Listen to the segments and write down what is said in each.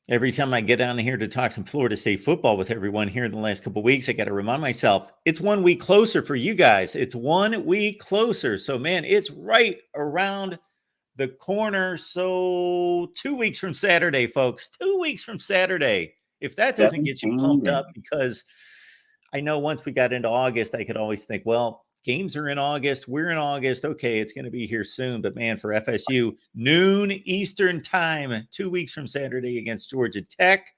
Every time I get down here to talk some Florida State football with everyone here in the last couple of weeks, I got to remind myself it's 1 week closer for you guys. It's 1 week closer. So, man, it's right around the corner. So 2 weeks from Saturday, folks, 2 weeks from Saturday. If that doesn't get you 17 pumped days. up, because I know once we got into August, I could always think, well, games are in August. We're in August. Okay, it's going to be here soon. But man, for FSU, noon Eastern time, 2 weeks from Saturday against Georgia Tech.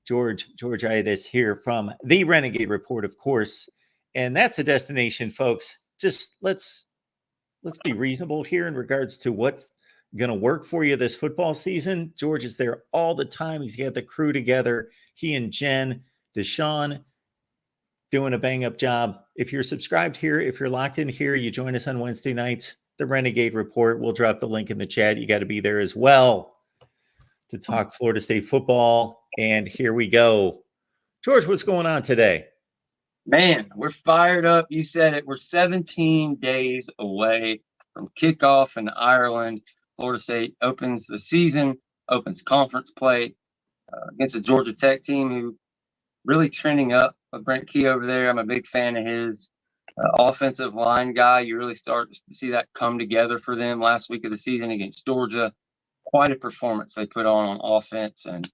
Georgitis here from the Renegade Report, of course. And that's a destination, folks. Just let's be reasonable here in regards to what's going to work for you this football season. George is there all the time. He's got the crew together. He and Jen, Deshaun, doing a bang-up job. If you're subscribed here, if you're locked in here, you join us on Wednesday nights, the Renegade Report. We'll drop the link in the chat. You got to be there as well to talk Florida State football. And here we go. George, what's going on today? Man, we're fired up. You said it. We're 17 days away from kickoff in Ireland. Florida State opens the season, opens conference play against a Georgia Tech team who really trending up. Brent Key over there, I'm a big fan of his. Offensive line guy, you really start to see that come together for them last week of the season against Georgia. Quite a performance they put on offense. And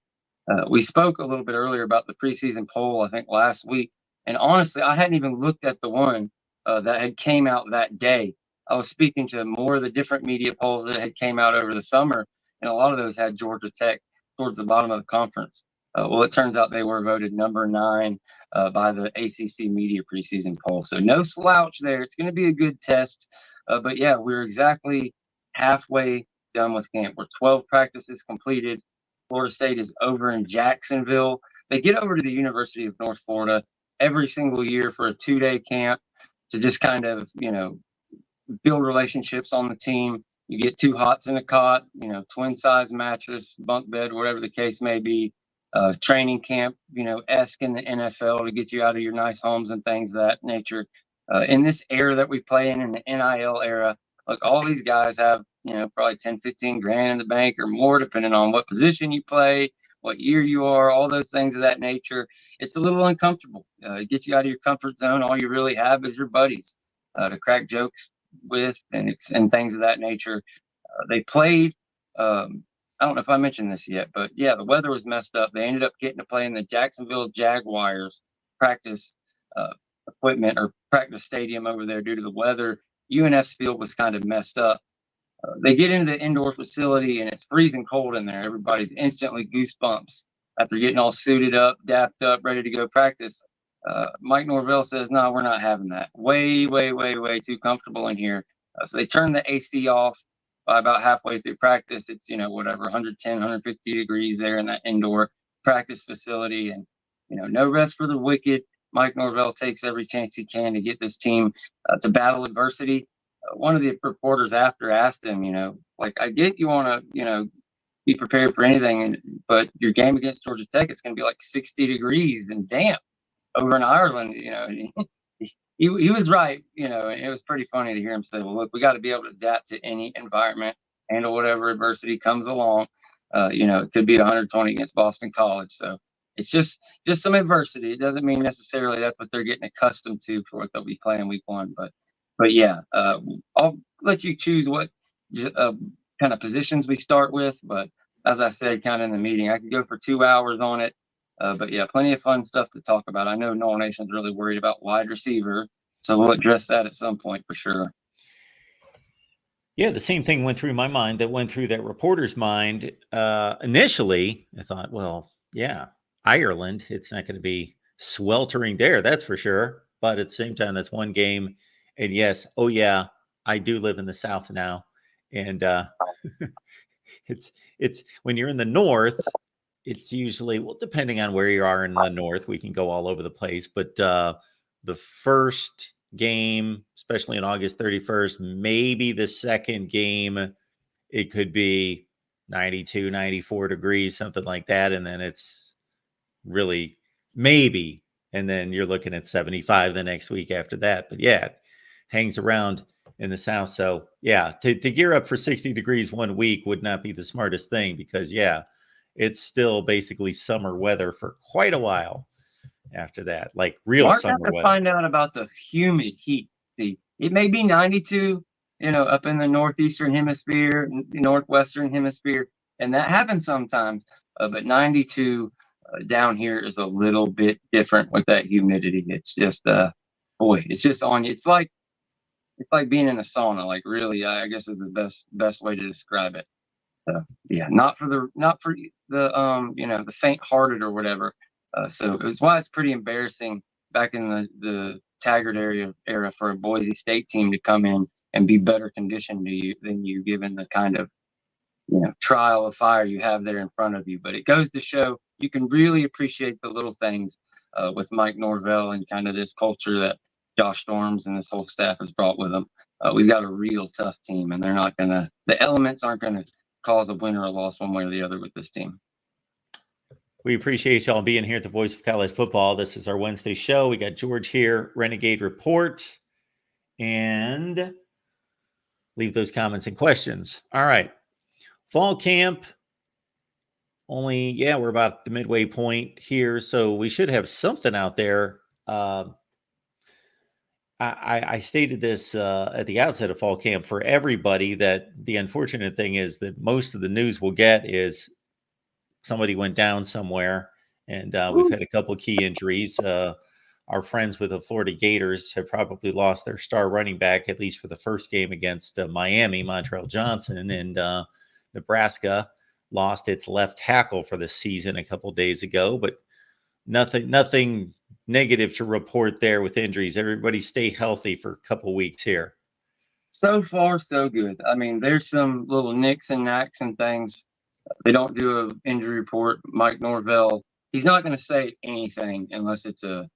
we spoke a little bit earlier about the preseason poll, I think last week. And honestly, I hadn't even looked at the one that had came out that day. I was speaking to more of the different media polls that had came out over the summer, and a lot of those had Georgia Tech towards the bottom of the conference. Well, it turns out they were voted number 9 by the ACC media preseason poll. So no slouch there. It's going to be a good test. But yeah, we're exactly halfway done with camp. We're 12 practices completed. Florida State is over in Jacksonville. They get over to the University of North Florida every single year for a 2-day camp to just kind of, build relationships on the team. You get 2 hots in a cot, twin size mattress, bunk bed, whatever the case may be. Training camp, esque in the NFL to get you out of your nice homes and things of that nature. In this era that we play in the NIL era, look, all these guys have, probably 10, 15 grand in the bank or more, depending on what position you play, what year you are, all those things of that nature. It's a little uncomfortable. It gets you out of your comfort zone. All you really have is your buddies to crack jokes with and things of that nature. They played. I don't know if I mentioned this yet, but yeah, the weather was messed up. They ended up getting to play in the Jacksonville Jaguars practice equipment or practice stadium over there due to the weather. UNF's field was kind of messed up. They get into the indoor facility and it's freezing cold in there. Everybody's instantly goosebumps after getting all suited up, dapped up, ready to go practice. Mike Norvell says, no, we're not having that. Way, way, way, way too comfortable in here. So they turn the AC off. By about halfway through practice, it's, 110, 150 degrees there in that indoor practice facility. And, no rest for the wicked. Mike Norvell takes every chance he can to get this team to battle adversity. One of the reporters after asked him, I get you want to, be prepared for anything, but your game against Georgia Tech, it's going to be like 60 degrees and damp over in Ireland, He was right, and it was pretty funny to hear him say, well, look, we got to be able to adapt to any environment, handle whatever adversity comes along. It could be 120 against Boston College. So it's just some adversity. It doesn't mean necessarily that's what they're getting accustomed to for what they'll be playing week 1. But yeah, I'll let you choose what kind of positions we start with. But as I said, kind of in the meeting, I could go for 2 hours on it. But yeah, plenty of fun stuff to talk about. I know Noel Nation's really worried about wide receiver, so we'll address that at some point for sure. Yeah, the same thing went through my mind that went through that reporter's mind. Initially, I thought, well, yeah, Ireland, it's not going to be sweltering there, that's for sure. But at the same time, that's one game. And yes, oh yeah, I do live in the South now. And it's when you're in the North, it's usually, well, depending on where you are in the North, we can go all over the place. But the first game, especially on August 31st, maybe the second game, it could be 92, 94 degrees, something like that. And then it's really maybe, and then you're looking at 75 the next week after that. But yeah, it hangs around in the South. So yeah, to gear up for 60 degrees 1 week would not be the smartest thing because yeah, it's still basically summer weather for quite a while after that, like real Mark got summer to weather. find out about the humid heat. See, it may be 92, up in the northeastern hemisphere, northwestern hemisphere, and that happens sometimes. But 92 down here is a little bit different with that humidity. It's just, boy, it's just on you. It's like being in a sauna. Like really, I guess is the best way to describe it. Yeah, not for the the faint-hearted or whatever. So it was why it's pretty embarrassing back in the Taggart era for a Boise State team to come in and be better conditioned than you, given the kind of trial of fire you have there in front of you. But it goes to show you can really appreciate the little things with Mike Norvell and kind of this culture that Josh Storms and this whole staff has brought with them. We've got a real tough team, and the elements aren't gonna cause a win or a loss one way or the other with this team. We appreciate y'all being here at the Voice of College Football. This is our Wednesday show. We got George here, Renegade Report, and leave those comments and questions. All right. Fall camp. We're about the midway point here, so we should have something out there. I stated this at the outset of fall camp for everybody, that the unfortunate thing is that most of the news we'll get is somebody went down somewhere, and we've had a couple key injuries. Our friends with the Florida Gators have probably lost their star running back, at least for the first game against Miami, Montrell Johnson, and Nebraska lost its left tackle for the season a couple days ago, but nothing negative to report there with injuries. Everybody stay healthy for a couple weeks here. So far, so good. I mean, there's some little nicks and knacks and things. They don't do an injury report. Mike Norvell, he's not going to say anything unless it's a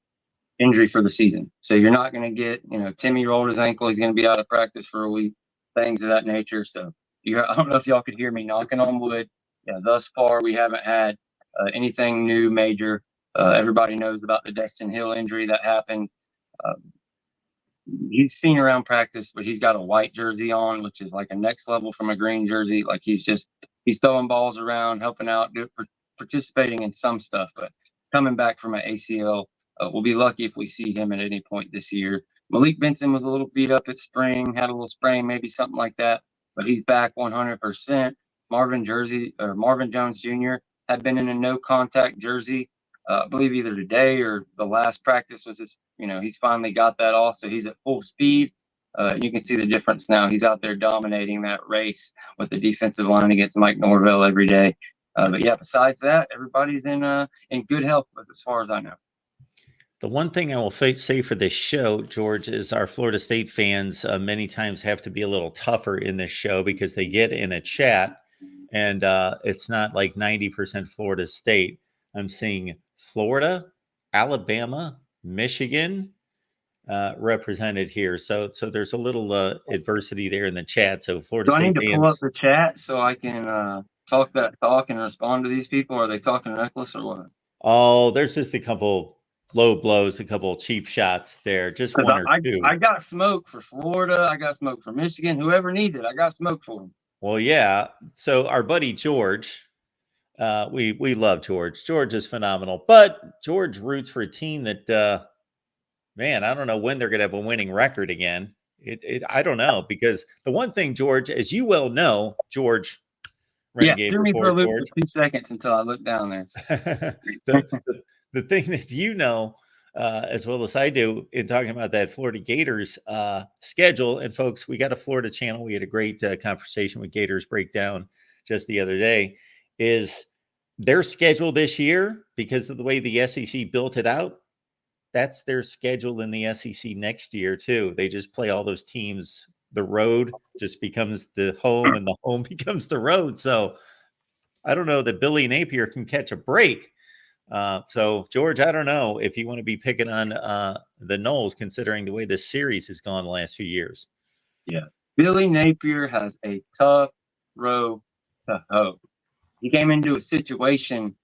injury for the season. So you're not going to get, Timmy rolled his ankle, he's going to be out of practice for a week, things of that nature. So I don't know if y'all could hear me knocking on wood. Yeah, thus far we haven't had anything new major. Everybody knows about the Destin Hill injury that happened. He's seen around practice, but he's got a white jersey on, which is like a next level from a green jersey. Like he's throwing balls around, helping out, participating in some stuff, but coming back from an ACL. We'll be lucky if we see him at any point this year. Malik Benson was a little beat up at spring, had a little sprain, maybe something like that, but he's back 100%. Marvin Jones Jr. had been in a no contact jersey, I believe either today or the last practice was his, he's finally got that off. So he's at full speed. You can see the difference now. He's out there dominating that race with the defensive line against Mike Norvell every day. But yeah, besides that, everybody's in good health, as far as I know. The one thing I will say for this show, George, is our Florida State fans many times have to be a little tougher in this show because they get in a chat and it's not like 90% Florida State. I'm seeing Florida, Alabama, Michigan represented here. So there's a little adversity there in the chat. So Florida Do I State need to fans, pull up the chat so I can talk that talk and respond to these people? Are they talking reckless or what? oh, there's just a couple low blows, a couple cheap shots there, just one or two. I got smoke for Florida. I got smoke for Michigan. Whoever needs it, I got smoke for them. Well, yeah. So our buddy George, we love George. George is phenomenal, but George roots for a team that, man, I don't know when they're going to have a winning record again. I don't know, because the one thing, George, as you well know, George, Renegade threw me for a Report, loop George. for 2 seconds until I looked down there. the thing that as well as I do in talking about that Florida Gators schedule, and folks, we got a Florida channel. We had a great conversation with Gators Breakdown just the other day, is their schedule this year, because of the way the SEC built it out, that's their schedule in the SEC next year too. They just play all those teams. The road just becomes the home and the home becomes the road. So I don't know that Billy Napier can catch a break. So George, I don't know if you want to be picking on the Noles, considering the way this series has gone the last few years. Yeah. Billy Napier has a tough row to hoe. He came into a situation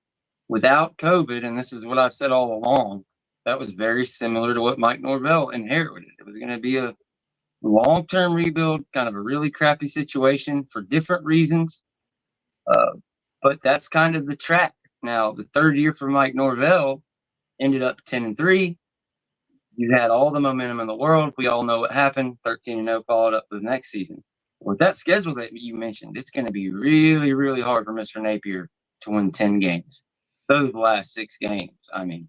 without COVID, and this is what I've said all along, that was very similar to what Mike Norvell inherited. It was going to be a long-term rebuild, kind of a really crappy situation for different reasons. but that's kind of the track. Now, the third year for Mike Norvell ended up 10-3. You had all the momentum in the world. We all know what happened. 13-0 followed up the next season. With that schedule that you mentioned, it's going to be really, really hard for Mr. Napier to win 10 games. Those last 6 games, I mean,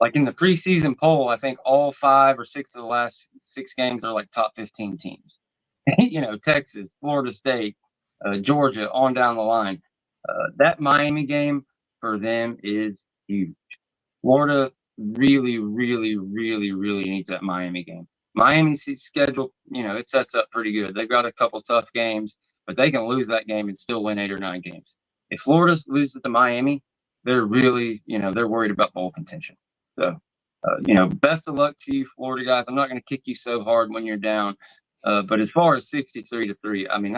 like in the preseason poll, I think all 5 or 6 of the last 6 games are like top 15 teams. Texas, Florida State, Georgia, on down the line. That Miami game for them is huge. Florida really, really, really, really needs that Miami game. Miami's schedule, it sets up pretty good. They've got a couple tough games, but they can lose that game and still win 8 or 9 games. If Florida loses to Miami, they're really, they're worried about bowl contention. So, best of luck to you, Florida guys. I'm not going to kick you so hard when you're down. But as far as 63-3, I mean,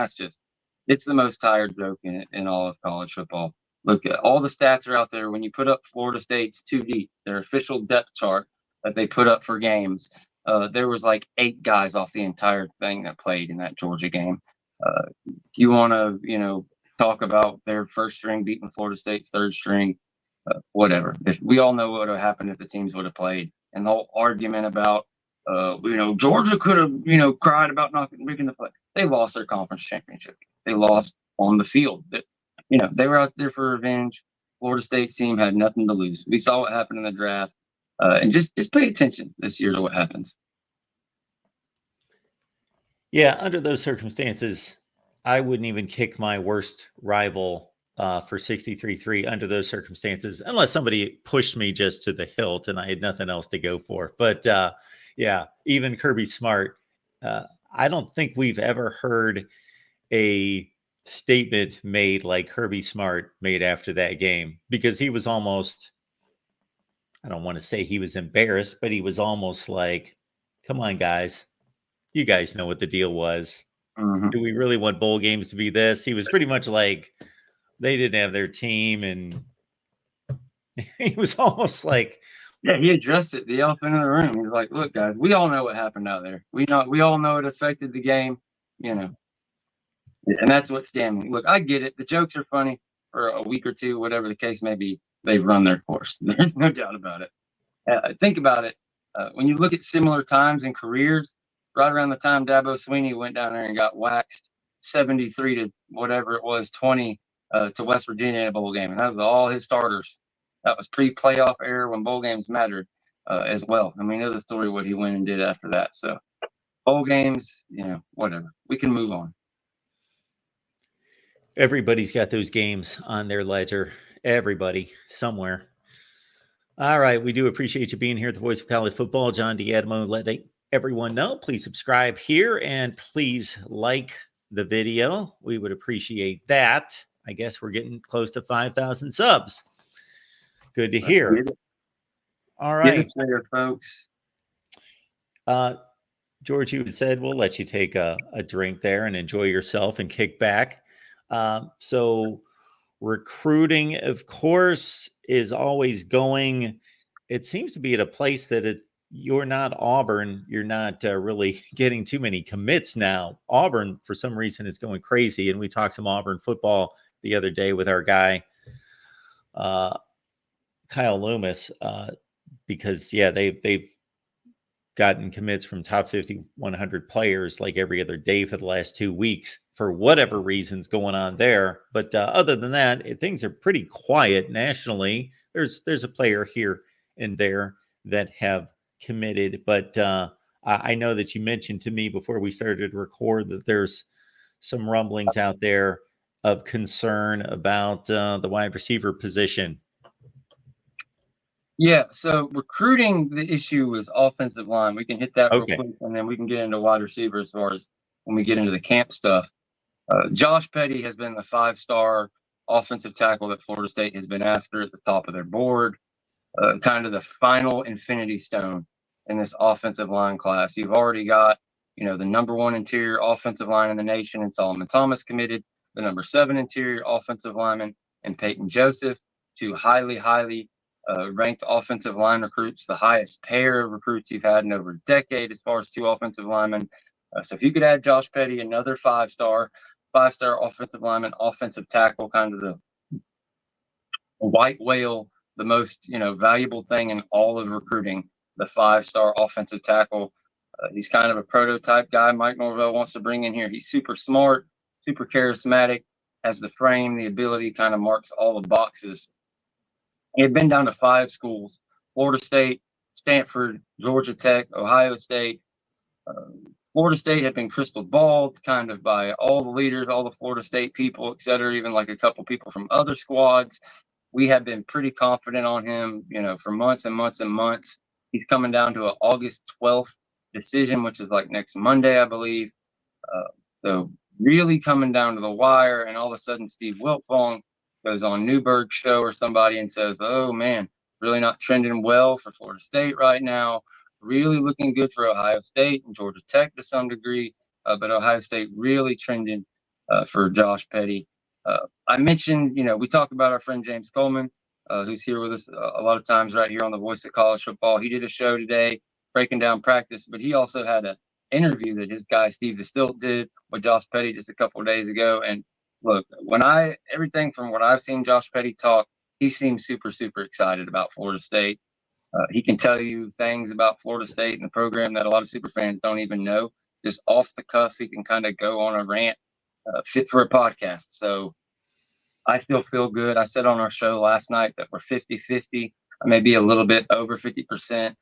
it's the most tired joke in all of college football. Look, all the stats are out there. When you put up Florida State's 2 deep, their official depth chart that they put up for games, there was like 8 guys off the entire thing that played in that Georgia game. If you want to, talk about their first string beating Florida State's third string, whatever. We all know what would have happened if the teams would have played. And the whole argument about, Georgia could have, cried about not making the play. They lost their conference championship. They lost on the field. They were out there for revenge. Florida State's team had nothing to lose. We saw what happened in the draft, and just pay attention this year to what happens. Yeah, under those circumstances, I wouldn't even kick my worst rival for 63-3 under those circumstances, unless somebody pushed me just to the hilt and I had nothing else to go for. But yeah, even Kirby Smart, I don't think we've ever heard a statement made like Kirby Smart made after that game, because he was almost, I don't want to say he was embarrassed, but he was almost like, come on, guys. You guys know what the deal was. Mm-hmm. Do we really want bowl games to be this? He was pretty much like, they didn't have their team, and he was almost like, yeah, he addressed it, the elephant in the room. He was like, look, guys, we all know what happened out there. We all know it affected the game, and that's what's damning. Look, I get it. The jokes are funny for a week or two, whatever the case may be. They've run their course. There's no doubt about it. Think about it. When you look at similar times in careers, right around the time Dabo Swinney went down there and got waxed 73 to whatever it was, 20 to West Virginia in a bowl game. And that was all his starters. That was pre-playoff era when bowl games mattered as well. I mean, know the story what he went and did after that. So bowl games, whatever. We can move on. everybody's got those games on their ledger. Everybody somewhere. All right. We do appreciate you being here at the Voice of College Football. John D'Adamo letting everyone know. Please subscribe here and please like the video. We would appreciate that. I guess we're getting close to 5,000 subs. Good to hear. All right. Get us there, folks. George, you had said we'll let you take a drink there and enjoy yourself and kick back. So recruiting, of course, is always going. It seems to be at a place that you're not Auburn. You're not really getting too many commits now. Auburn, for some reason, is going crazy. And we talked some Auburn football the other day with our guy, Kyle Loomis, because, yeah, they've gotten commits from top 50, 100 players like every other day for the last 2 weeks for whatever reasons going on there. But other than that, things are pretty quiet nationally. There's a player here and there that have committed, but I know that you mentioned to me before we started to record that there's some rumblings out there of concern about the wide receiver position. Yeah, so recruiting, the issue is offensive line. We can hit that real quick, and then we can get into wide receiver as far as when we get into the camp stuff. Josh Petty has been the 5-star offensive tackle that Florida State has been after at the top of their board, kind of the final infinity stone in this offensive line class. You've already got, the number 1 interior offensive line in the nation and Solomon Thomas committed, the number 7 interior offensive lineman and Peyton Joseph, 2 highly ranked offensive line recruits, the highest pair of recruits you've had in over a decade as far as 2 offensive linemen. So if you could add Josh Petty, another 5-star offensive lineman, offensive tackle, kind of the white whale, the most, valuable thing in all of recruiting, the 5-star offensive tackle. He's kind of a prototype guy Mike Norvell wants to bring in here. He's super smart, super charismatic, has the frame, the ability, kind of marks all the boxes. He had been down to 5 schools: Florida State, Stanford, Georgia Tech, Ohio State. Florida State had been crystal balled kind of by all the leaders, all the Florida State people, et cetera, even like a couple people from other squads. We have been pretty confident on him, for months and months and months. He's coming down to an August 12th decision, which is like next Monday, I believe. So really coming down to the wire, and all of a sudden Steve Wiltfong goes on Newberg's show or somebody and says, "Oh man, really not trending well for Florida State right now. Really looking good for Ohio State and Georgia Tech to some degree, but Ohio State really trending for Josh Petty." I mentioned, we talk about our friend James Coleman, who's here with us a lot of times right here on the Voice of College Football. He did a show today breaking down practice, but he also had an interview that his guy Steve DeStilt did with Josh Petty just a couple of days ago. And look, everything from what I've seen Josh Petty talk, he seems super, super excited about Florida State. He can tell you things about Florida State and the program that a lot of super fans don't even know. Just off the cuff, he can kind of go on a rant, fit for a podcast. So I still feel good. I said on our show last night that we're 50-50, maybe a little bit over 50%.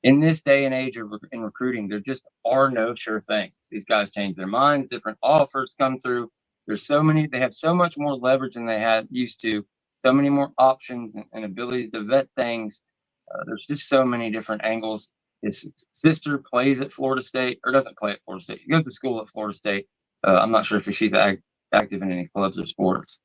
In this day and age in recruiting, there just are no sure things. These guys change their minds, different offers come through. They have so much more leverage than they had used to, so many more options and abilities to vet things. There's just so many different angles. His sister plays at Florida State, or doesn't play at Florida State. She goes to school at Florida State. I'm not sure if she's active in any clubs or sports.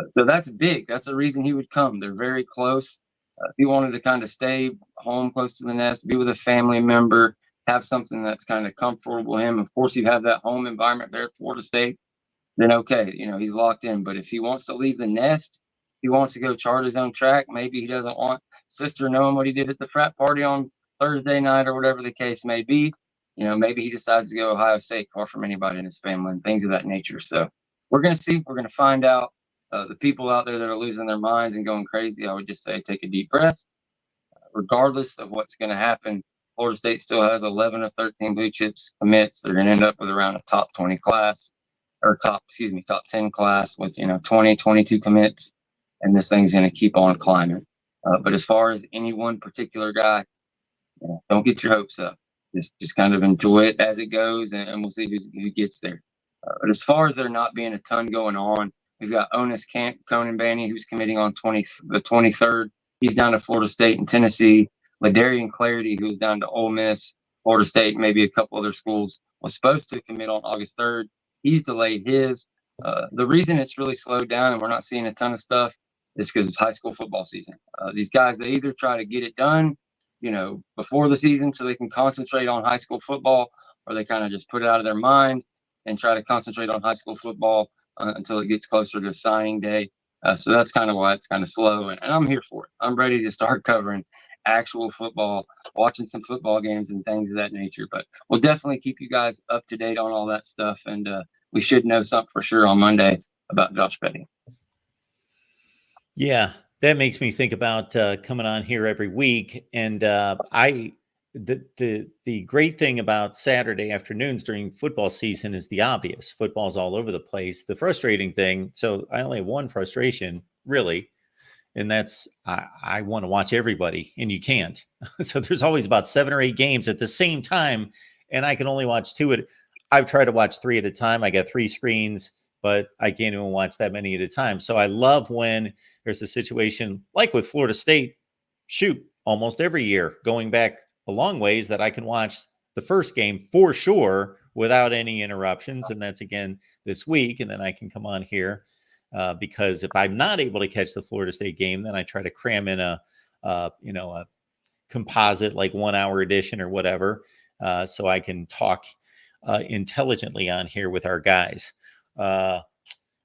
So that's big. That's the reason he would come. They're very close. If he wanted to kind of stay home close to the nest, be with a family member, have something that's kind of comfortable with him. Of course, you have that home environment there at Florida State, then okay, he's locked in. But if he wants to leave the nest, he wants to go chart his own track, maybe he doesn't want sister knowing what he did at the frat party on Thursday night or whatever the case may be. Maybe he decides to go Ohio State, far from anybody in his family and things of that nature. So we're going to see. We're going to find out. The people out there that are losing their minds and going crazy, I would just say take a deep breath. Regardless of what's going to happen, Florida State still has 11 of 13 blue chips commits. They're going to end up with around a top 20 class, or top 10 class with 20, 22 commits, and this thing's going to keep on climbing. But as far as any one particular guy, don't get your hopes up. Just kind of enjoy it as it goes, and we'll see who gets there. But as far as there not being a ton going on, we've got Onis Conan Banny, who's committing on the 23rd. He's down to Florida State and Tennessee. Ladarian Clarity, who's down to Ole Miss, Florida State, maybe a couple other schools, was supposed to commit on August 3rd. He's delayed his. The reason it's really slowed down and we're not seeing a ton of stuff is because it's high school football season. These guys, they either try to get it done, before the season so they can concentrate on high school football, or they kind of just put it out of their mind and try to concentrate on high school football until it gets closer to signing day. So that's kind of why it's kind of slow, and I'm here for it. I'm ready to start covering actual football, watching some football games and things of that nature. But we'll definitely keep you guys up to date on all that stuff, and we should know something for sure on Monday about Josh Petty. Yeah, that makes me think about coming on here every week, and the great thing about Saturday afternoons during football season is the obvious. Football's all over the place. The frustrating thing, so I only have one frustration, really, and that's I want to watch everybody, and you can't. So there's always about 7 or 8 games at the same time, and I can only watch 2 I've tried to watch 3 at a time. I got 3 screens, but I can't even watch that many at a time. So I love when there's a situation like with Florida State, almost every year, going back a long ways, that I can watch the first game for sure without any interruptions. And that's again this week. And then I can come on here because if I'm not able to catch the Florida State game, then I try to cram in a composite, like 1 hour edition or whatever. So I can talk intelligently on here with our guys.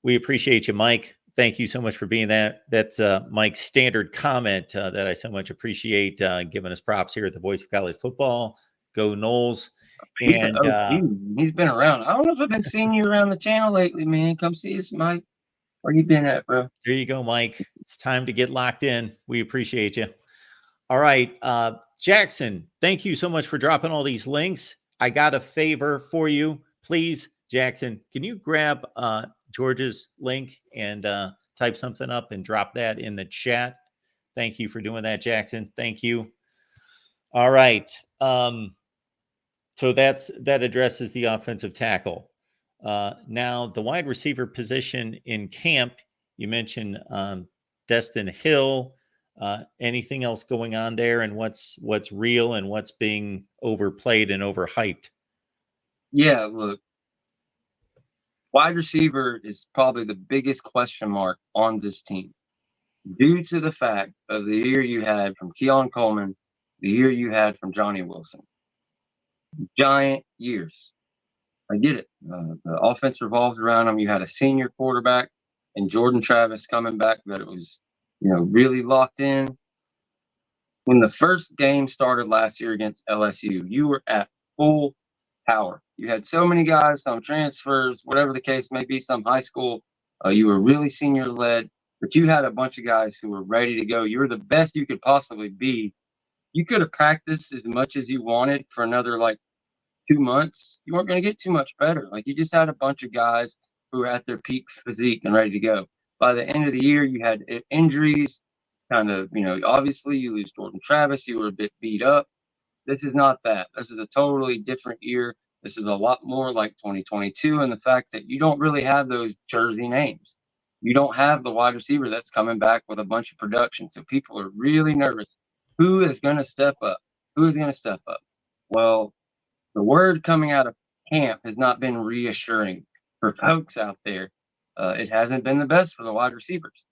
We appreciate you, Mike. Thank you so much for being that. That's Mike's standard comment that I so much appreciate, giving us props here at the Voice of College Football. Go Noles. And he's been around. I don't know if I've been seeing you around the channel lately, man. Come see us, Mike. Where you been at, bro? There you go, Mike. It's time to get locked in. We appreciate you. All right. Jackson, thank you so much for dropping all these links. I got a favor for you. Please, Jackson, can you grab George's link and type something up and drop that in the chat? Thank you for doing that, Jackson. Thank you. All right. So that addresses the offensive tackle. Now, the wide receiver position in camp, you mentioned Destin Hill. Anything else going on there, and what's real and what's being overplayed and overhyped? Yeah, look, wide receiver is probably the biggest question mark on this team due to the fact of the year you had from Keon Coleman, the year you had from Johnny Wilson. Giant years. I get it. The offense revolves around him. You had a senior quarterback and Jordan Travis coming back that it was, really locked in. When the first game started last year against LSU, you were at full power. You had so many guys, some transfers, whatever the case may be, some high school. You were really senior led, but you had a bunch of guys who were ready to go. You were the best you could possibly be. You could have practiced as much as you wanted for another 2 months. You weren't going to get too much better. You just had a bunch of guys who were at their peak physique and ready to go. By the end of the year, you had injuries. Obviously you lose Jordan Travis. You were a bit beat up. This is not that. This is a totally different year. This is a lot more like 2022, and the fact that you don't really have those jersey names. You don't have the wide receiver that's coming back with a bunch of production. So people are really nervous. Who is going to step up? Who is going to step up? Well, the word coming out of camp has not been reassuring for folks out there. It hasn't been the best for the wide receivers.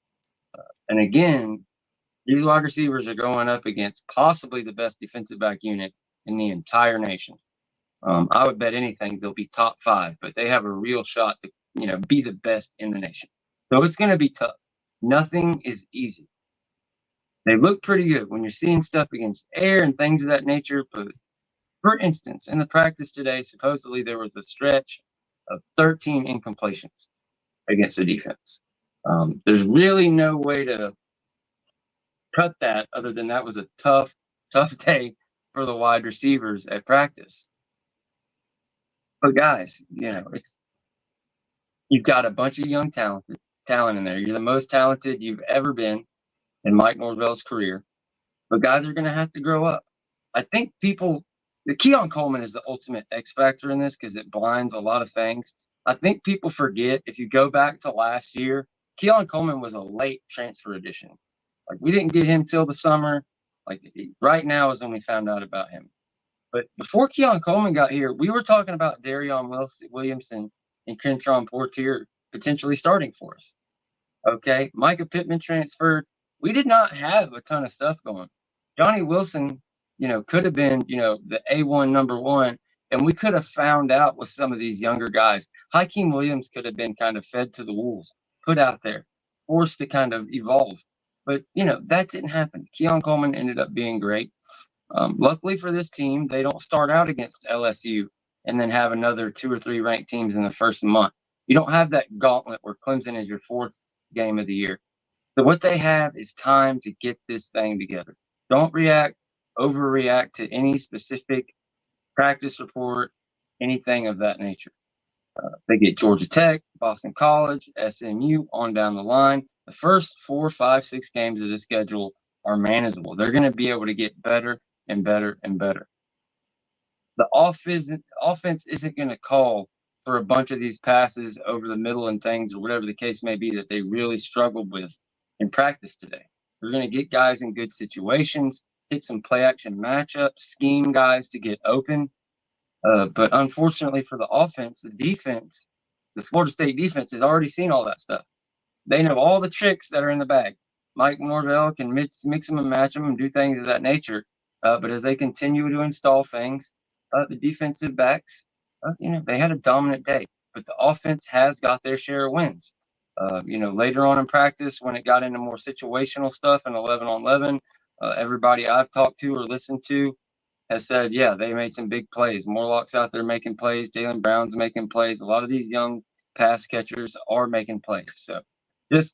And again, these wide receivers are going up against possibly the best defensive back unit in the entire nation. I would bet anything they'll be top 5, but they have a real shot to, be the best in the nation. So it's going to be tough. Nothing is easy. They look pretty good when you're seeing stuff against air and things of that nature. But for instance, in the practice today, supposedly there was a stretch of 13 incompletions against the defense. There's really no way to cut that other than that was a tough day for the wide receivers at practice. But guys, you've got a bunch of young talent in there. You're the most talented you've ever been in Mike Norvell's career. But guys are going to have to grow up. I think the Keon Coleman is the ultimate X factor in this because it blinds a lot of things. I think people forget, if you go back to last year, Keon Coleman was a late transfer addition. We didn't get him till the summer. Right now is when we found out about him. But before Keon Coleman got here, we were talking about Darion Williamson and Kentron Portier potentially starting for us. Okay, Micah Pittman transferred. We did not have a ton of stuff going. Johnny Wilson, could have been, the A1 number 1, and we could have found out with some of these younger guys. Hakeem Williams could have been kind of fed to the wolves, put out there, forced to kind of evolve. But, that didn't happen. Keon Coleman ended up being great. Luckily for this team, they don't start out against LSU and then have another 2 or 3 ranked teams in the first month. You don't have that gauntlet where Clemson is your 4th game of the year. So what they have is time to get this thing together. Don't overreact to any specific practice report, anything of that nature. They get Georgia Tech, Boston College, SMU, on down the line. The first 4, 5, 6 games of the schedule are manageable. They're going to be able to get better and better and better. The offense isn't going to call for a bunch of these passes over the middle and things, or whatever the case may be, that they really struggled with in practice today. We're going to get guys in good situations, hit some play action matchups, scheme guys to get open. But unfortunately for the offense, the Florida State defense has already seen all that stuff. They know all the tricks that are in the bag. Mike Norvell can mix them and match them and do things of that nature. But as they continue to install things, the defensive backs, they had a dominant day. But the offense has got their share of wins. Later on in practice, when it got into more situational stuff and 11-on-11, everybody I've talked to or listened to has said, yeah, they made some big plays. Morlock's out there making plays. Jalen Brown's making plays. A lot of these young pass catchers are making plays. So just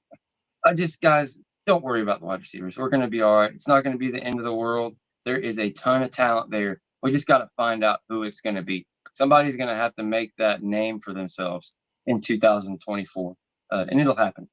guys, don't worry about the wide receivers. We're going to be all right. It's not going to be the end of the world. There is a ton of talent there. We just got to find out who it's going to be. Somebody's going to have to make that name for themselves in 2024, and it'll happen.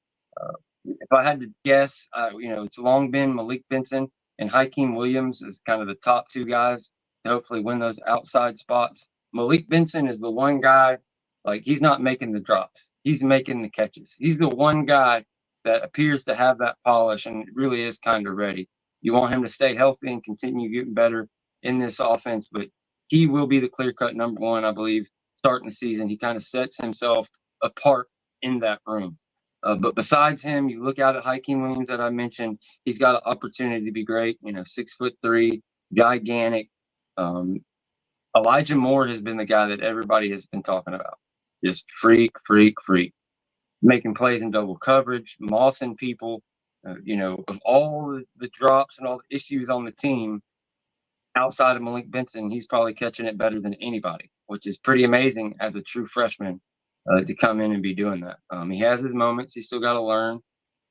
If I had to guess, it's long been Malik Benson and Hakeem Williams as kind of the top two guys to hopefully win those outside spots. Malik Benson is the one guy, like, he's not making the drops. He's making the catches. He's the one guy that appears to have that polish and really is kind of ready. You want him to stay healthy and continue getting better in this offense, but he will be the clear-cut number one, I believe, starting the season. He kind of sets himself apart in that room. But besides him, you look out at Hakeem Williams that I mentioned. He's got an opportunity to be great. 6'3", gigantic. Elijah Moore has been the guy that everybody has been talking about. Just freak, making plays in double coverage, mossing people. Of all the drops and all the issues on the team, outside of Malik Benson, he's probably catching it better than anybody, which is pretty amazing as a true freshman to come in and be doing that. He has his moments. He's still got to learn,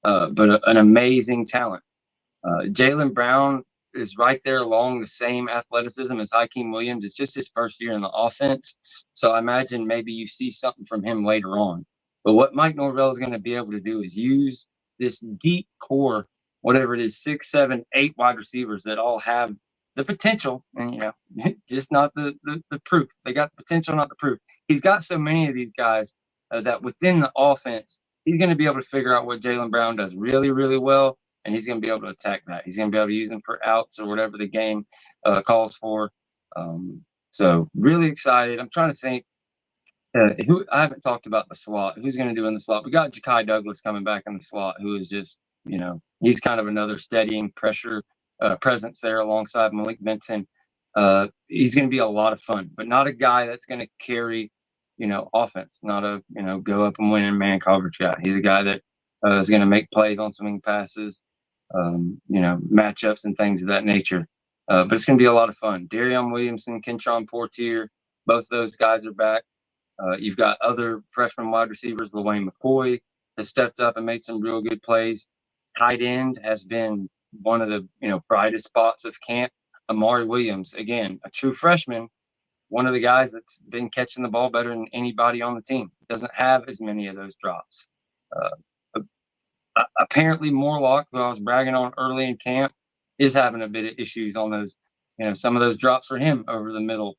but an amazing talent. Jaylen Brown is right there along the same athleticism as Hakeem Williams. It's just his first year in the offense. So I imagine maybe you see something from him later on. But what Mike Norvell is going to be able to do is use this deep core, whatever it is, 6, 7, 8 wide receivers that all have the potential, and just not the proof. They got the potential, not the proof. He's got so many of these guys that within the offense, he's going to be able to figure out what Jaylen Brown does really, really well, and he's going to be able to attack that. He's going to be able to use them for outs or whatever the game calls for. So really excited. I'm trying to think who I haven't talked about the slot. Who's going to do in the slot? We got Ja'Kai Douglas coming back in the slot, who is just, he's kind of another steadying pressure presence there alongside Malik Benson. He's going to be a lot of fun, but not a guy that's going to carry, offense. Not a, go up and win in man coverage guy. He's a guy that is going to make plays on swing passes, matchups and things of that nature. But it's going to be a lot of fun. Darion Williamson, Kentron Portier, both those guys are back. You've got other freshman wide receivers. LaWayne McCoy has stepped up and made some real good plays. Tight end has been one of the brightest spots of camp. Amari Williams, again, a true freshman, one of the guys that's been catching the ball better than anybody on the team. Doesn't have as many of those drops. Apparently, Morlock, who I was bragging on early in camp, is having a bit of issues on those. Some of those drops for him over the middle.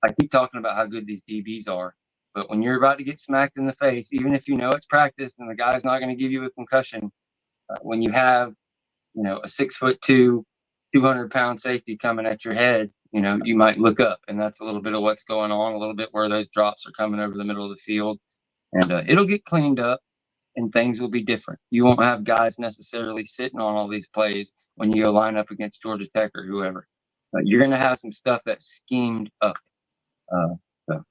I keep talking about how good these DBs are, but when you're about to get smacked in the face, even if it's practice and the guy's not going to give you a concussion, when you have, a 6'2", 200-pound safety coming at your head, you might look up, and that's a little bit of what's going on, a little bit where those drops are coming over the middle of the field, and it'll get cleaned up, and things will be different. You won't have guys necessarily sitting on all these plays when you go line up against Georgia Tech or whoever. You're going to have some stuff that's schemed up. So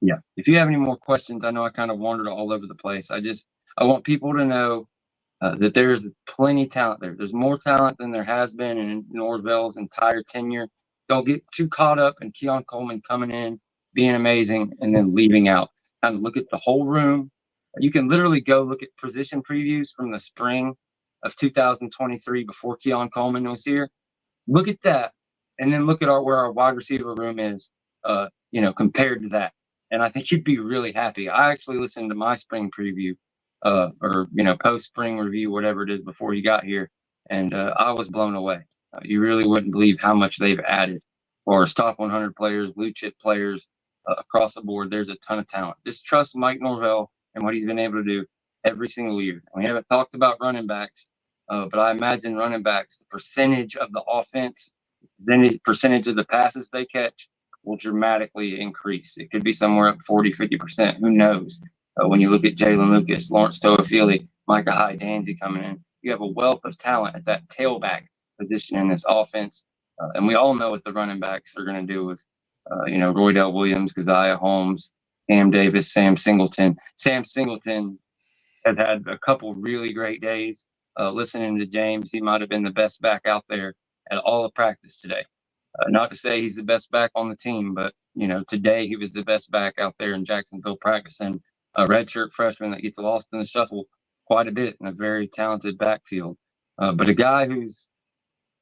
yeah, if you have any more questions, I know I kind of wandered all over the place. I want people to know that there's plenty talent there. There's more talent than there has been in Norvell's entire tenure. Don't get too caught up in Keon Coleman coming in, being amazing, and then leaving out. Kind of look at the whole room. You can literally go look at position previews from the spring of 2023 before Keon Coleman was here. Look at that, and then look at where our wide receiver room is, compared to that. And I think you'd be really happy. I actually listened to my spring preview, or post spring review, whatever it is, before you got here, and I was blown away. You really wouldn't believe how much they've added. For as top 100 players, blue chip players across the board, there's a ton of talent. Just trust Mike Norvell and what he's been able to do every single year. We haven't talked about running backs, but I imagine running backs, the percentage of the offense, percentage of the passes they catch will dramatically increase. It could be somewhere up 40, 50%. Who knows? When you look at Jalen Lucas, Lawrence Toafili, Micah Hyde Danzy coming in, you have a wealth of talent at that tailback position in this offense. And we all know what the running backs are going to do with, Roydell Williams, Keziah Holmes, Cam Davis, Sam Singleton. Sam Singleton has had a couple really great days. Listening to James, he might have been the best back out there at all of practice today. Not to say he's the best back on the team, but today he was the best back out there in Jacksonville practicing a redshirt freshman that gets lost in the shuffle quite a bit in a very talented backfield. But a guy who's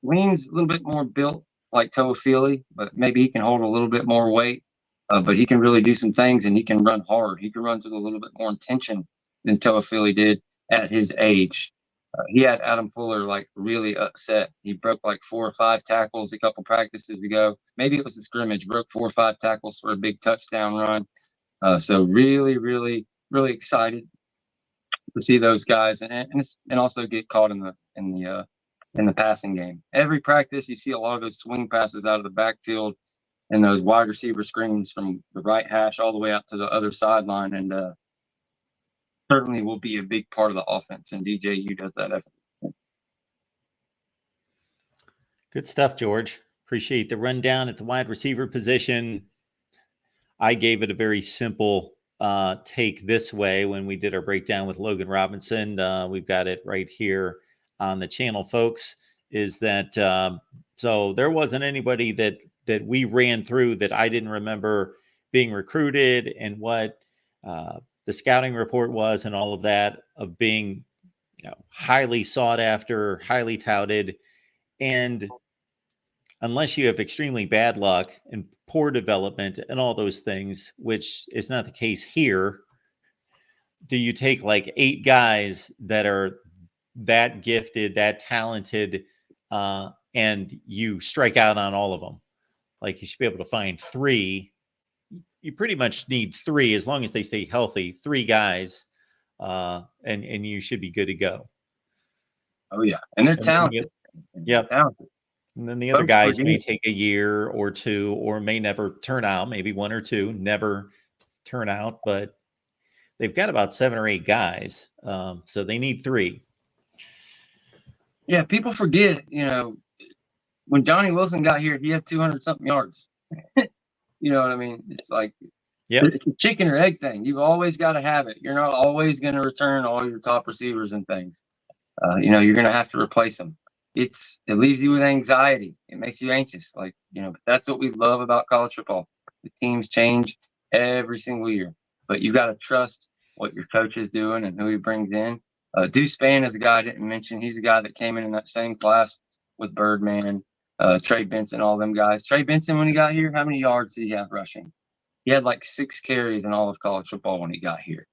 leans a little bit more built like Toafili, but maybe he can hold a little bit more weight. But he can really do some things, and he can run hard. He can run through a little bit more intention than Toafili did at his age. He had Adam Fuller like really upset. He broke like 4 or 5 tackles a couple practices ago. Maybe it was a scrimmage. Broke 4 or 5 tackles for a big touchdown run. So really, really, really excited to see those guys, and also get caught in the passing game. Every practice, you see a lot of those swing passes out of the backfield and those wide receiver screens from the right hash all the way out to the other sideline, and certainly will be a big part of the offense. And DJU does that effort. Good stuff, George. Appreciate the rundown at the wide receiver position. I gave it a very simple take this way when we did our breakdown with Logan Robinson. We've got it right here on the channel, folks. Is that so? There wasn't anybody that we ran through that I didn't remember being recruited and what the scouting report was and all of that, of being, you know, highly sought after, highly touted. And unless you have extremely bad luck and poor development and all those things, which is not the case here, do you take like 8 guys that are that gifted, that talented, and you strike out on all of them? Like, you should be able to find 3. You pretty much need 3, as long as they stay healthy, 3 guys, and you should be good to go. Oh yeah, and they're talented. Yep. Talented. And then the other guys may take a year or 2, or may never turn out. Maybe 1 or 2 never turn out, but they've got about 7 or 8 guys. So they need 3. Yeah, people forget, you know, when Johnny Wilson got here, he had 200 something yards. You know what I mean? It's like, it's a chicken or egg thing. You've always got to have it. You're not always going to return all your top receivers and things. You know, you're going to have to replace them. It leaves you with anxiety. It makes you anxious. Like, you know, that's what we love about college football. The teams change every single year, but you got to trust what your coach is doing and who he brings in. Deuce Spann is a guy I didn't mention. He's a guy that came in that same class with Birdman, Trey Benson, all them guys. Trey Benson, when he got here, how many yards did he have rushing? He had like 6 carries in all of college football when he got here.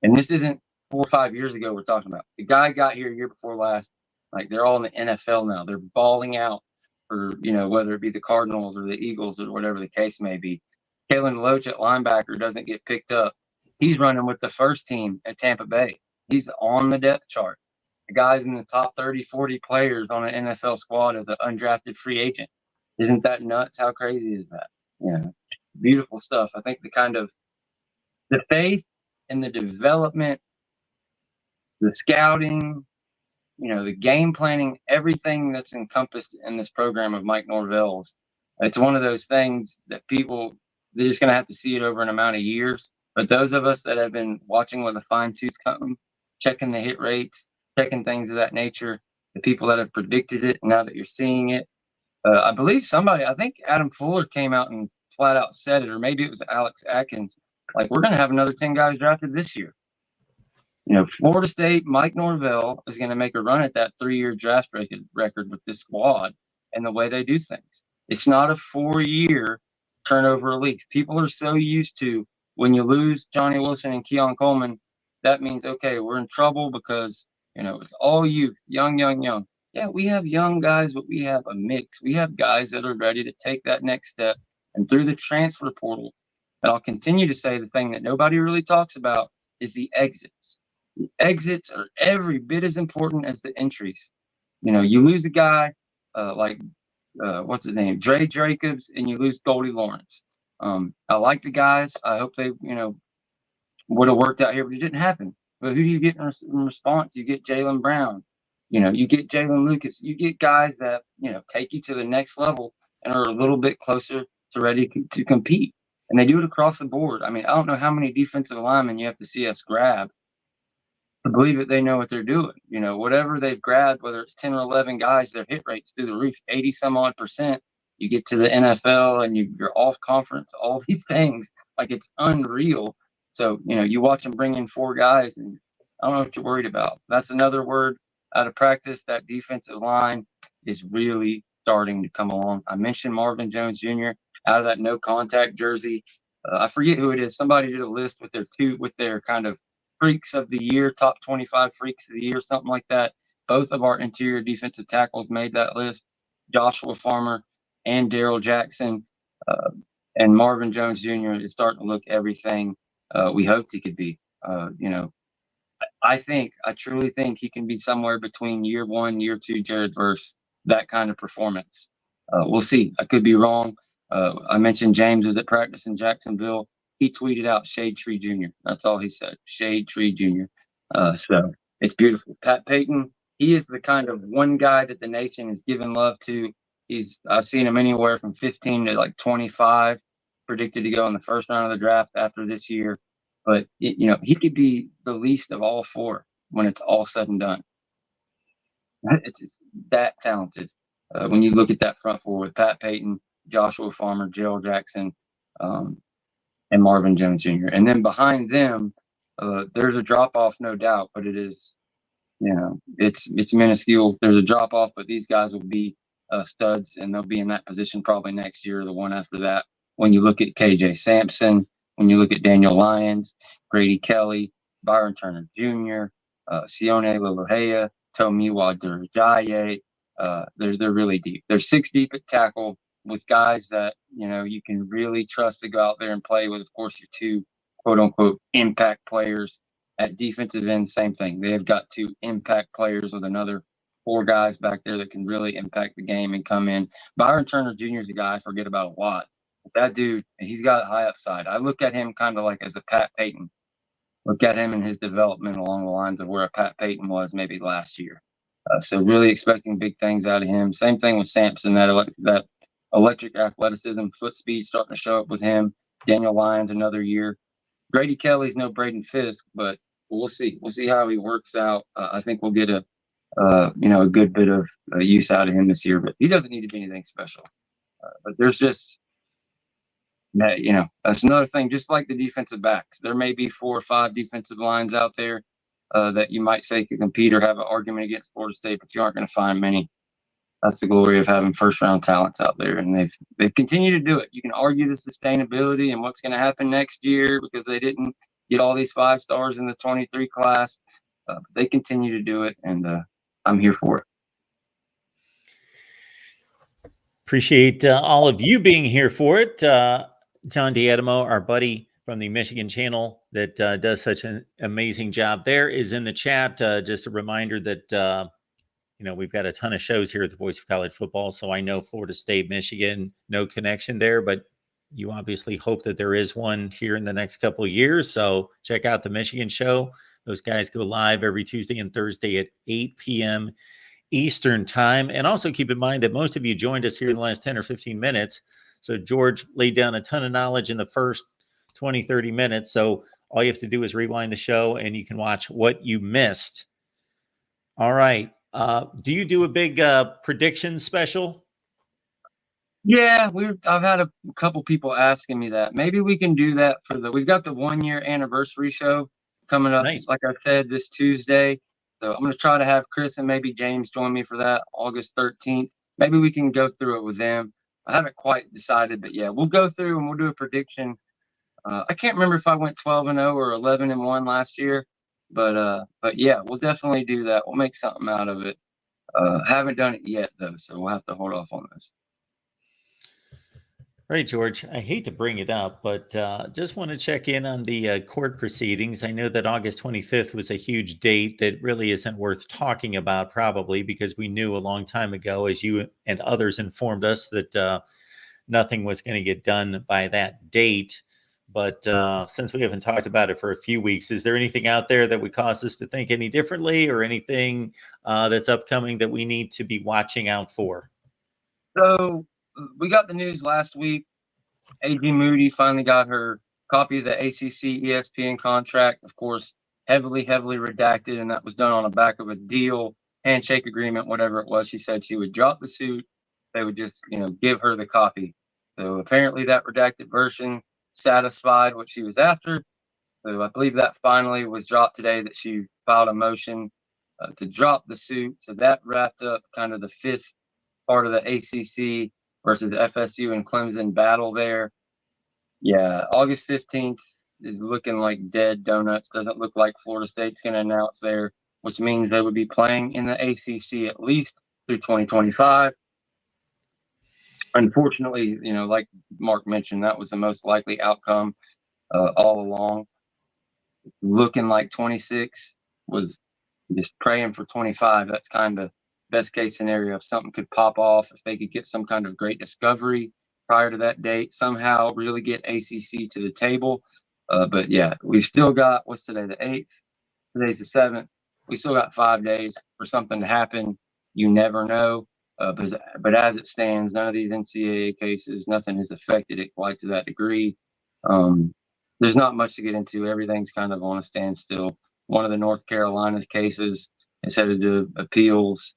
And this isn't 4 or 5 years ago we're talking about. The guy got here year before last. Like, they're all in the NFL now. They're balling out for, you know, whether it be the Cardinals or the Eagles or whatever the case may be. Kalen Loach at linebacker doesn't get picked up. He's running with the first team at Tampa Bay. He's on the depth chart. The guy's in the top 30, 40 players on an NFL squad as an undrafted free agent. Isn't that nuts? How crazy is that? Yeah, beautiful stuff. I think the faith and the development, the scouting, you know, the game planning, everything that's encompassed in this program of Mike Norvell's, it's one of those things that they're just going to have to see it over an amount of years. But those of us that have been watching with a fine-tooth comb, checking the hit rates, checking things of that nature, the people that have predicted it, now that you're seeing it, I believe I think Adam Fuller came out and flat out said it, or maybe it was Alex Atkins, like, we're going to have another 10 guys drafted this year. You know, Florida State, Mike Norvell is going to make a run at that 3-year draft record with this squad and the way they do things. It's not a 4-year turnover relief. People are so used to, when you lose Johnny Wilson and Keon Coleman, that means, okay, we're in trouble because, you know, it's all youth, young. Yeah, we have young guys, but we have a mix. We have guys that are ready to take that next step. And through the transfer portal, and I'll continue to say, the thing that nobody really talks about is the exits. The exits are every bit as important as the entries. You know, you lose a guy like what's his name, Dre Jacobs, and you lose Goldie Lawrence. I like the guys. I hope they, you know, would have worked out here, but it didn't happen. But who do you get in response? You get Jaylen Brown. You know, you get Jalen Lucas. You get guys that, you know, take you to the next level and are a little bit closer to ready to compete. And they do it across the board. I mean, I don't know how many defensive linemen you have to see us grab to believe that they know what they're doing. You know, whatever they've grabbed, whether it's 10 or 11 guys, their hit rates through the roof, 80 some odd %. You get to the NFL and you're off conference, all these things, like, it's unreal So, you watch them bring in 4 guys, and I don't know what you're worried about. That's another word out of practice. That defensive line is really starting to come along. I mentioned Marvin Jones Jr. out of that no contact jersey. I forget who it is. Somebody did a list with their kind of freaks of the year, top 25 freaks of the year, something like that. Both of our interior defensive tackles made that list. Joshua Farmer and Daryl Jackson. Uh, and Marvin Jones Jr. is starting to look everything we hoped he could be. I truly think he can be somewhere between year 1, year 2, Jared Verse, that kind of performance. We'll see. I could be wrong. I mentioned James was at practice in Jacksonville. He tweeted out Shade Tree Jr. That's all he said. Shade Tree Jr. So it's beautiful. Pat Payton, he is the kind of one guy that the nation is giving love to. I've seen him anywhere from 15 to like 25, predicted to go in the first round of the draft after this year. But he could be the least of all 4 when it's all said and done. It's just that talented. When you look at that front four with Pat Payton, Joshua Farmer, Gerald Jackson, and Marvin Jones Jr. And then behind them, there's a drop off, no doubt, but it is, it's minuscule. There's a drop off, but these guys will be studs, and they'll be in that position probably next year or the one after that. When you look at KJ Sampson, when you look at Daniel Lyons, Grady Kelly, Byron Turner Jr., Sione Lelohea, Tomiwa Durajaye, they're really deep. They're 6 deep at tackle with guys that, you can really trust to go out there and play with. Of course, your 2 quote unquote impact players at defensive end. Same thing. They have got 2 impact players with another 4 guys back there that can really impact the game and come in. Byron Turner Jr. is a guy I forget about a lot. That dude, he's got a high upside. I look at him kind of like as a Pat Payton. Look at him and his development along the lines of where a Pat Payton was maybe last year. So really expecting big things out of him. Same thing with Sampson, that electric athleticism, foot speed starting to show up with him. Daniel Lyons another year. Grady Kelly's no Braden Fisk, but we'll see. We'll see how he works out. I think we'll get a good bit of use out of him this year, but he doesn't need to be anything special. But there's just that, that's another thing. Just like the defensive backs, there may be 4 or 5 defensive lines out there that you might say could compete or have an argument against Florida State, but you aren't going to find many. That's the glory of having first-round talents out there, and they've continued to do it. You can argue the sustainability and what's going to happen next year because they didn't get all these 5 stars in the 23 class. But they continue to do it, and I'm here for it. Appreciate all of you being here for it. John D'Adamo, our buddy from the Michigan channel that does such an amazing job there, is in the chat. Just a reminder that we've got a ton of shows here at the Voice of College Football. So I know Florida State, Michigan, no connection there, but you obviously hope that there is one here in the next couple of years. So check out the Michigan show. Those guys go live every Tuesday and Thursday at 8 p.m. Eastern time. And also keep in mind that most of you joined us here in the last 10 or 15 minutes. So George laid down a ton of knowledge in the first 20, 30 minutes. So all you have to do is rewind the show and you can watch what you missed. All right. Do you do a big prediction special? Yeah, I've had a couple people asking me that. Maybe we can do that we've got the 1-year anniversary show coming up, Nice. like I said, this Tuesday. So I'm going to try to have Chris and maybe James join me for that, August 13th. Maybe we can go through it with them. I haven't quite decided, but yeah, we'll go through and we'll do a prediction. I can't remember if I went 12-0 or 11-1 last year, but yeah, we'll definitely do that. We'll make something out of it. Haven't done it yet though, so we'll have to hold off on this. Right, George. I hate to bring it up, but just want to check in on the court proceedings. I know that August 25th was a huge date that really isn't worth talking about, probably because we knew a long time ago, as you and others informed us, that nothing was going to get done by that date. But since we haven't talked about it for a few weeks, is there anything out there that would cause us to think any differently, or anything that's upcoming that we need to be watching out for? So we got the news last week. A.G. Moody finally got her copy of the ACC ESPN contract, of course, heavily redacted, and that was done on the back of a deal, handshake agreement, whatever it was. She said she would drop the suit. They would just, give her the copy. So apparently that redacted version satisfied what she was after. So I believe that finally was dropped today, that she filed a motion to drop the suit. So that wrapped up kind of the fifth part of the ACC versus the FSU and Clemson battle there. Yeah, August 15th is looking like dead donuts. Doesn't look like Florida State's going to announce there, which means they would be playing in the ACC at least through 2025. Unfortunately, like Mark mentioned, that was the most likely outcome all along. Looking like 26, with just praying for 25. That's kind of best case scenario. If something could pop off, if they could get some kind of great discovery prior to that date, somehow really get ACC to the table. But yeah, we've still got, what's today, the 8th? Today's the 7th. We still got 5 days for something to happen. You never know. But as it stands, none of these NCAA cases, nothing has affected it quite to that degree. There's not much to get into. Everything's kind of on a standstill. One of the North Carolina cases is headed to appeals.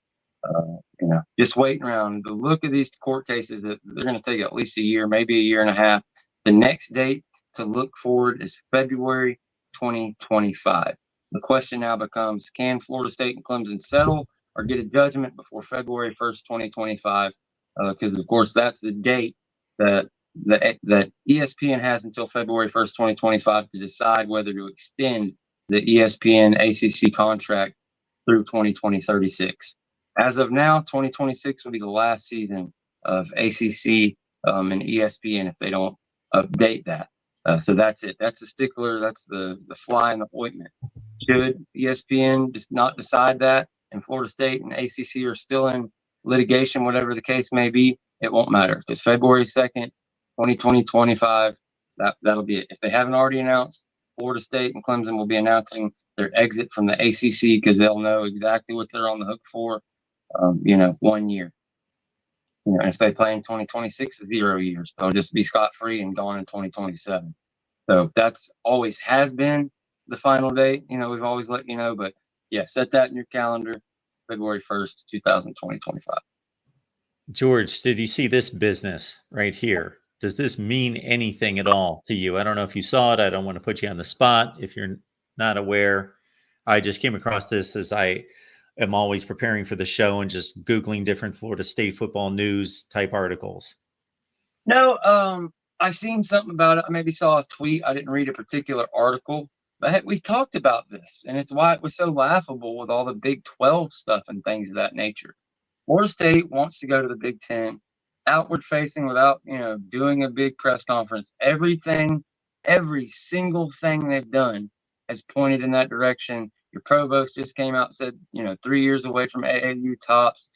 Just waiting around. The look of these court cases, that they're going to take at least a year, maybe a year and a half. The next date to look forward is February 2025. The question now becomes, can Florida State and Clemson settle or get a judgment before February 1st, 2025? Because, of course, that's the date that ESPN has until February 1st, 2025 to decide whether to extend the ESPN ACC contract through 2036. As of now, 2026 will be the last season of ACC and ESPN if they don't update that. So that's it. That's the stickler. That's the fly in the ointment. Should ESPN just not decide that, and Florida State and ACC are still in litigation, whatever the case may be, it won't matter. It's February 2nd, 2025. That'll be it. If they haven't already announced, Florida State and Clemson will be announcing their exit from the ACC because they'll know exactly what they're on the hook for. 1 year. And if they play in 2026, 0 years. They'll just be scot-free and gone in 2027. So that's always has been the final date. We've always let you know, but yeah, set that in your calendar, February 1st, 2025. George, did you see this business right here? Does this mean anything at all to you? I don't know if you saw it. I don't want to put you on the spot if you're not aware. I just came across this as I am always preparing for the show and just Googling different Florida State football news type articles. No, I seen something about it. I maybe saw a tweet. I didn't read a particular article, but we talked about this, and it's why it was so laughable with all the Big 12 stuff and things of that nature. Florida State wants to go to the Big 10, outward facing, without doing a big press conference. Every single thing they've done has pointed in that direction. Your provost just came out and said, 3 years away from AAU tops.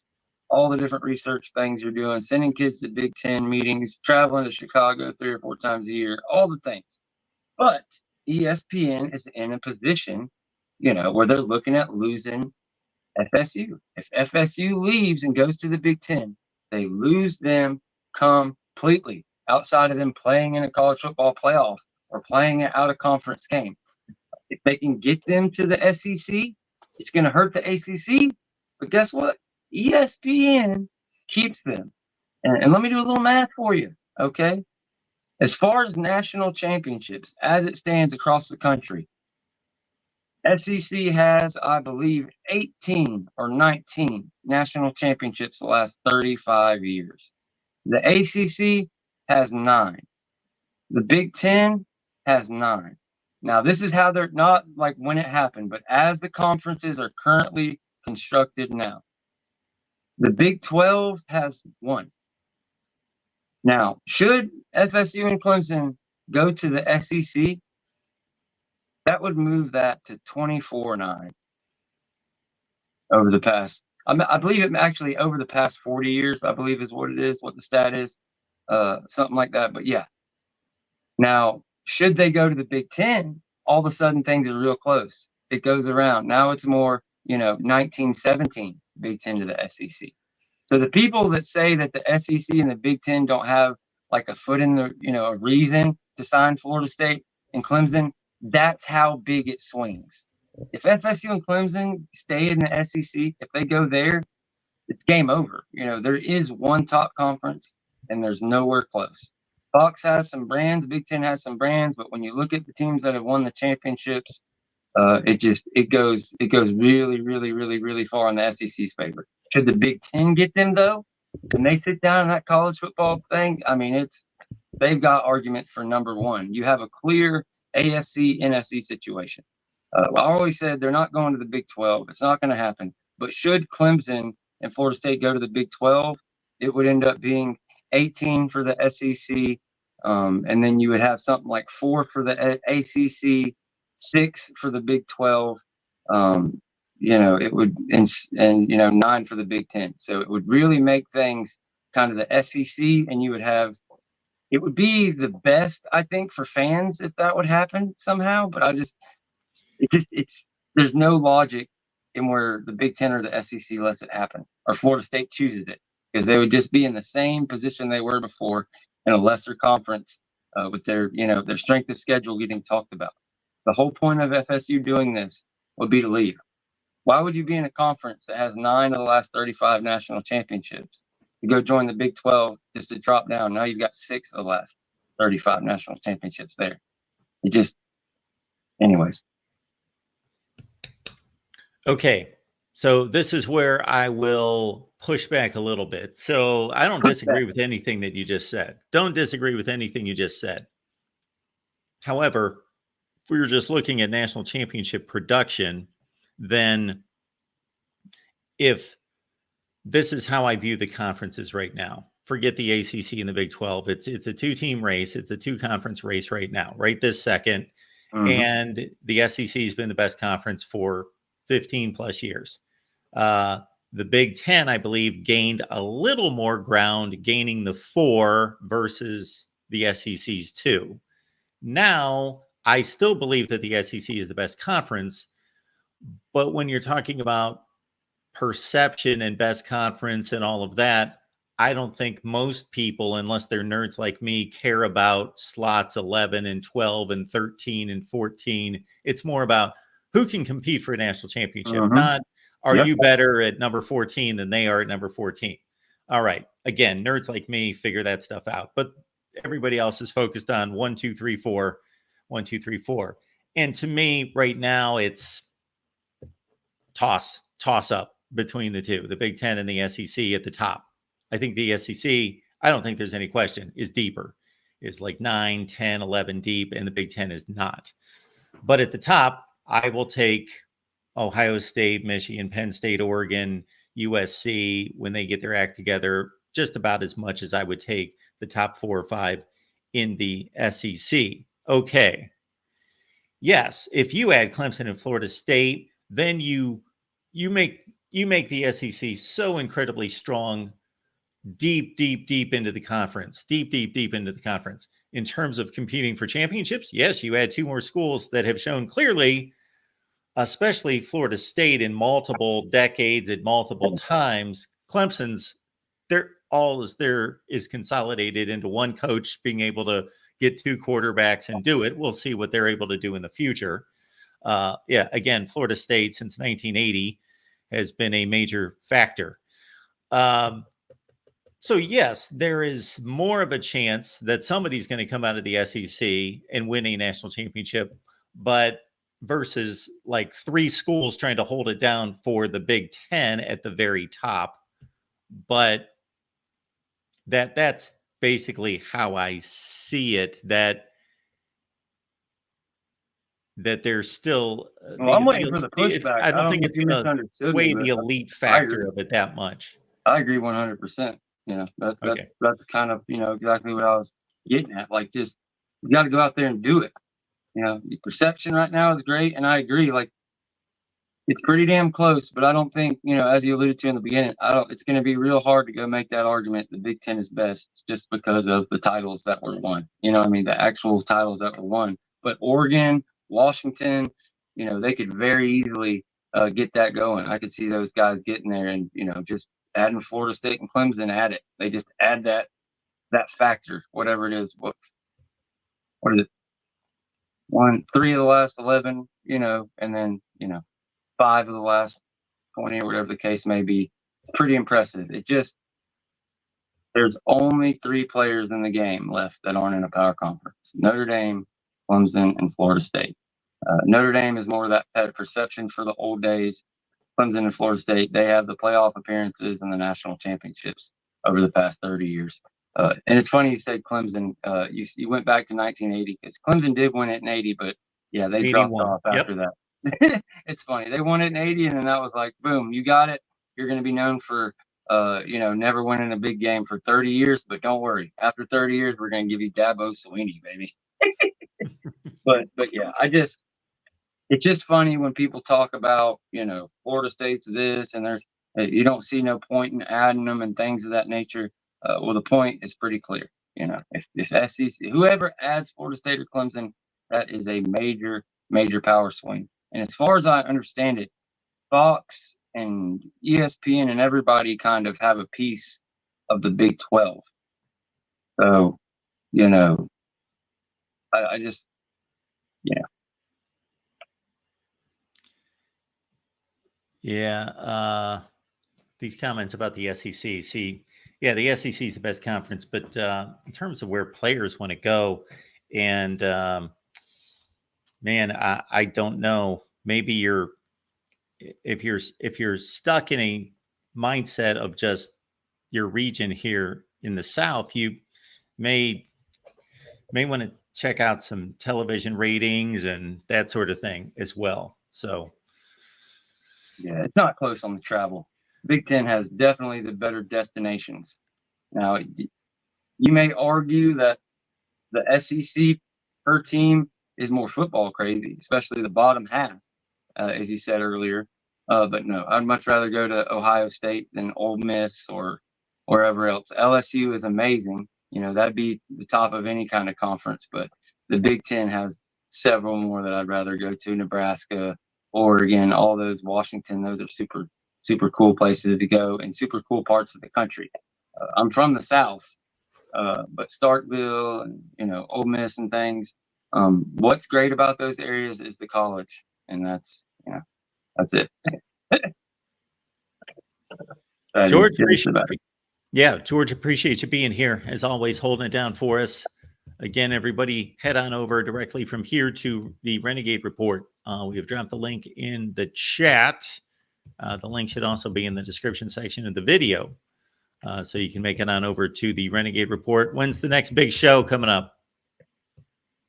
All the different research things you're doing, sending kids to Big 10 meetings, traveling to Chicago 3 or 4 times a year, all the things. But ESPN is in a position, where they're looking at losing FSU. If FSU leaves and goes to the Big 10, they lose them completely, outside of them playing in a college football playoff or playing an out-of-conference game. If they can get them to the SEC, it's going to hurt the ACC. But guess what? ESPN keeps them. And let me do a little math for you, okay? As far as national championships, as it stands across the country, SEC has, I believe, 18 or 19 national championships the last 35 years. The ACC has 9. The Big 10 has 9. Now, this is how they're not like when it happened, but as the conferences are currently constructed now. The Big 12 has 1. Now, should FSU and Clemson go to the SEC, that would move that to 24-9 over the past. I believe it actually over the past 40 years, I believe is what it is, what the stat is, something like that. But yeah. Now, should they go to the Big 10, all of a sudden things are real close. It goes around. Now it's more, 1917 Big 10 to the SEC. So the people that say that the SEC and the Big 10 don't have like a foot in the, a reason to sign Florida State and Clemson, that's how big it swings. If FSU and Clemson stay in the SEC, if they go there, it's game over. There is one top conference and there's nowhere close. Fox has some brands, Big Ten has some brands, but when you look at the teams that have won the championships, it goes really, really, really, really far in the SEC's favor. Should the Big Ten get them though, and they sit down in that college football thing, I mean, they've got arguments for number one. You have a clear AFC NFC situation. I always said they're not going to the Big 12. It's not going to happen. But should Clemson and Florida State go to the Big 12, it would end up being 18 for the SEC, and then you would have something like 4 for the ACC, 6 for the Big 12. It would and 9 for the Big 10. So it would really make things kind of the SEC, and you would have. It would be the best, I think, for fans if that would happen somehow. But it's there's no logic in where the Big Ten or the SEC lets it happen, or Florida State chooses it, because they would just be in the same position they were before in a lesser conference, with their strength of schedule getting talked about. The whole point of FSU doing this would be to leave. Why would you be in a conference that has 9 of the last 35 national championships to go join the Big 12 just to drop down? Now you've got 6 of the last 35 national championships there. Anyways. Okay, so this is where I will push back a little bit. So I don't disagree with anything that you just said. Don't disagree with anything you just said. However, if we were just looking at national championship production, then if this is how I view the conferences right now, forget the ACC and the Big 12. It's a 2-team race. It's a 2-conference race right now, right this second. Mm-hmm. And the SEC has been the best conference for 15 plus years. The Big Ten, I believe, gained a little more ground, gaining the 4 versus the SEC's 2. Now, I still believe that the SEC is the best conference, but when you're talking about perception and best conference and all of that, I don't think most people, unless they're nerds like me, care about slots 11 and 12 and 13 and 14. It's more about who can compete for a national championship, not are you better at number 14 than they are at number 14. All right. Again, nerds like me figure that stuff out, but everybody else is focused on 1, 2, 3, 4, 1, 2, 3, 4. And to me right now, it's toss up between the two, the Big Ten and the SEC at the top. I think the SEC, I don't think there's any question, is deeper. It's like 9, 10, 11 deep, and the Big Ten is not. But at the top, I will take Ohio State, Michigan, Penn State, Oregon, USC, when they get their act together, just about as much as I would take the top 4 or 5 in the SEC. Okay. Yes, if you add Clemson and Florida State, then you make the SEC so incredibly strong, deep into the conference, deep into the conference. In terms of competing for championships, yes, you add 2 more schools that have shown clearly, especially Florida State in multiple decades at multiple times. Clemson's, all is consolidated into one coach being able to get 2 quarterbacks and do it. We'll see what they're able to do in the future. Again, Florida State since 1980 has been a major factor. So yes, there is more of a chance that somebody's going to come out of the SEC and win a national championship, but versus like 3 schools trying to hold it down for the Big Ten at the very top. But that's basically how I see it, that there's still I'm waiting for the pushback. I don't think it's going to sway the elite factor of it that much. I agree 100%. That's kind of exactly what I was getting at. Like, just you got to go out there and do it. The perception right now is great, and I agree. Like, it's pretty damn close, but I don't think, as you alluded to in the beginning, it's going to be real hard to go make that argument the Big Ten is best just because of the titles that were won. The actual titles that were won. But Oregon, Washington, they could very easily get that going. I could see those guys getting there, and just adding Florida State and Clemson at it. They just add that factor, whatever it is. What is it? 3 of the last 11, and then 5 of the last 20 or whatever the case may be. It's pretty impressive. There's only 3 players in the game left that aren't in a power conference: Notre Dame, Clemson, and Florida State. Notre Dame is more of that perception for the old days. Clemson and Florida State, they have the playoff appearances and the national championships over the past 30 years. And it's funny you said Clemson. You went back to 1980 because Clemson did win it in 80, but yeah, they dropped 81. off Yep. after that. It's funny. They won it in 80, and then that was like, boom, you got it. You're going to be known for, never winning a big game for 30 years. But don't worry. After 30 years, we're going to give you Dabo Swinney, baby. But yeah, it's just funny when people talk about, Florida State's this and you don't see no point in adding them and things of that nature. Well, the point is pretty clear. If SEC, whoever adds Florida State or Clemson, that is a major, major power swing. And as far as I understand it, Fox and ESPN and everybody kind of have a piece of the Big 12. So, I just, yeah. Yeah. These comments about the SEC. See, yeah, the SEC is the best conference, but in terms of where players want to go, and man, I don't know. Maybe if you're stuck in a mindset of just your region here in the South, you may want to check out some television ratings and that sort of thing as well. So yeah, it's not close on the travel. Big Ten has definitely the better destinations. Now, you may argue that the SEC per team is more football crazy, especially the bottom half, as you said earlier. But no, I'd much rather go to Ohio State than Ole Miss or wherever else. LSU is amazing. That'd be the top of any kind of conference. But the Big Ten has several more that I'd rather go to. Nebraska, Oregon, all those, Washington. Those are super, super cool places to go and super cool parts of the country. I'm from the South, but Starkville and Ole Miss and things. What's great about those areas is the college, and that's it. George, George, appreciate you being here as always, holding it down for us. Again, everybody, head on over directly from here to the Renegade Report. We have dropped the link in the chat. The link should also be in the description section of the video. So you can make it on over to the Renegade Report. When's the next big show coming up?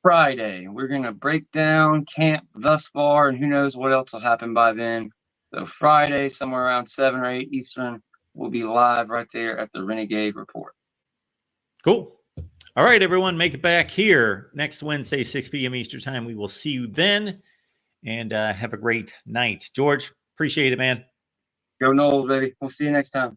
Friday. We're going to break down camp thus far, and who knows what else will happen by then. So Friday, somewhere around 7 or 8 Eastern, we'll be live right there at the Renegade Report. Cool. All right, everyone, make it back here next Wednesday, 6 p.m. Eastern time. We will see you then, and have a great night. George, appreciate it, man. Go Noles, baby. We'll see you next time.